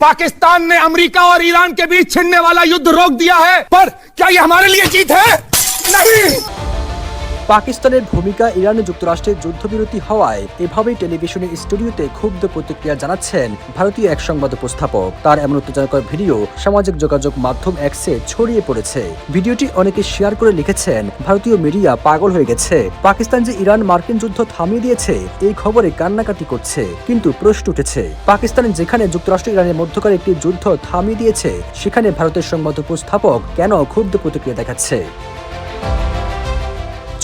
पाकिस्तान ने अमेरिका और ईरान के बीच छिड़ने वाला युद्ध रोक दिया है, पर क्या ये हमारे लिए जीत है? नहीं। পাকিস্তানের ভূমিকা ইরান যুক্তরাষ্ট্রের যুদ্ধবিরতি হওয়ায় এভাবেই টেলিভিশনের স্টুডিওতে ক্ষুব্ধ প্রতিক্রিয়া জানাচ্ছেন ভারতীয় এক সংবাদ উপস্থাপক। তার এমন উত্তেজনাকর ভিডিও সামাজিক যোগাযোগ মাধ্যম এক্সে ছড়িয়ে পড়েছে। ভিডিওটি অনেকে শেয়ার করে লিখেছেন, ভারতীয় মিডিয়া পাগল হয়ে গেছে, পাকিস্তান যে ইরান মার্কিন যুদ্ধ থামিয়ে দিয়েছে এই খবরে কান্নাকাটি করছে। কিন্তু প্রশ্ন উঠেছে, পাকিস্তান যেখানে যুক্তরাষ্ট্র ইরানের মধ্যকার একটি যুদ্ধ থামিয়ে দিয়েছে, সেখানে ভারতের সংবাদ উপস্থাপক কেন ক্ষুব্ধ প্রতিক্রিয়া দেখাচ্ছে?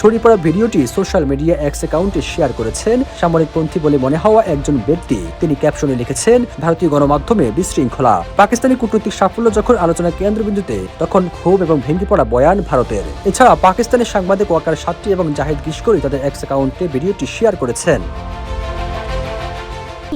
ছড়িয়ে পড়া ভিডিওটি সোশ্যাল মিডিয়া এক্স অ্যাকাউন্টে শেয়ার করেছেন সামরিকপন্থী বলে মনে হওয়া একজন ব্যক্তি। তিনি ক্যাপশনে লিখেছেন, ভারতীয় গণমাধ্যমে বিশৃঙ্খলা, পাকিস্তানি কূটনৈতিক সাফল্য যখন আলোচনার কেন্দ্রবিন্দুতে তখন ক্ষোভ এবং ভেঙে পড়া বয়ান ভারতের। এছাড়া পাকিস্তানের সাংবাদিক ওয়াকার সাত্রী এবং জাহিদ গিশকরি তাদের এক্স অ্যাকাউন্টে ভিডিওটি শেয়ার করেছেন।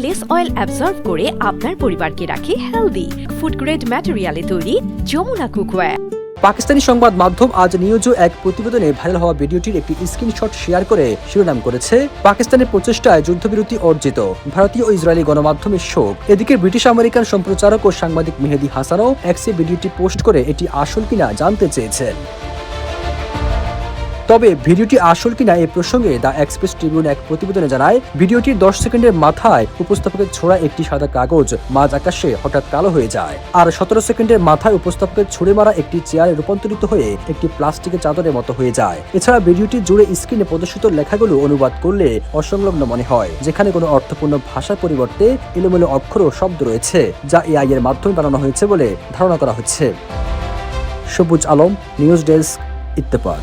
লেস অয়েল অ্যাবজর্ব করে আপনার পরিবারকে রাখে হেলদি। ফুড গ্রেড ম্যাটেরিয়ালে তৈরি যমুনা কুকওয়্যার। পাকিস্তানি সংবাদ মাধ্যম আজ নিউজও এক প্রতিবেদনে ভাইরাল হওয়া ভিডিওটির একটি স্ক্রিনশট শেয়ার করে শিরোনাম করেছে, পাকিস্তানের প্রচেষ্টায় যুদ্ধবিরতি অর্জিত, ভারতীয় ও ইসরায়েলি গণমাধ্যমের শোক। এদিকে ব্রিটিশ আমেরিকান সম্প্রচারক ও সাংবাদিক মেহেদী হাসানও এক্সে ভিডিওটি পোস্ট করে এটি আসল কিনা জানতে চেয়েছেন। তবে ভিডিওটি আসল কিনা এই প্রসঙ্গে দ্য এক্সপ্রেস ট্রিবিউন এক প্রতিবেদনে জানায়, ভিডিওটির 10 সেকেন্ডের মাথায় উপস্থাপকের ছোড়া একটি সাদা কাগজ মাঝ আকাশে হঠাৎ কালো হয়ে যায়, আর 17 সেকেন্ডের মাথায় উপস্থাপকের ছুড়ে মারা একটি চেয়ারে রূপান্তরিত হয়ে একটি প্লাস্টিকের চাদরের মতো হয়ে যায়। এছাড়া ভিডিওটি জুড়ে স্ক্রিনে প্রদর্শিত লেখাগুলো অনুবাদ করলে অসংলগ্ন মনে হয়, যেখানে কোনো অর্থপূর্ণ ভাষার পরিবর্তে এলোমেলো অক্ষর ও শব্দ রয়েছে, যা এআই এর মাধ্যমে বানানো হয়েছে বলে ধারণা করা হচ্ছে। সবুজ আলম, নিউজ ডেস্ক, ইত্তেফাক।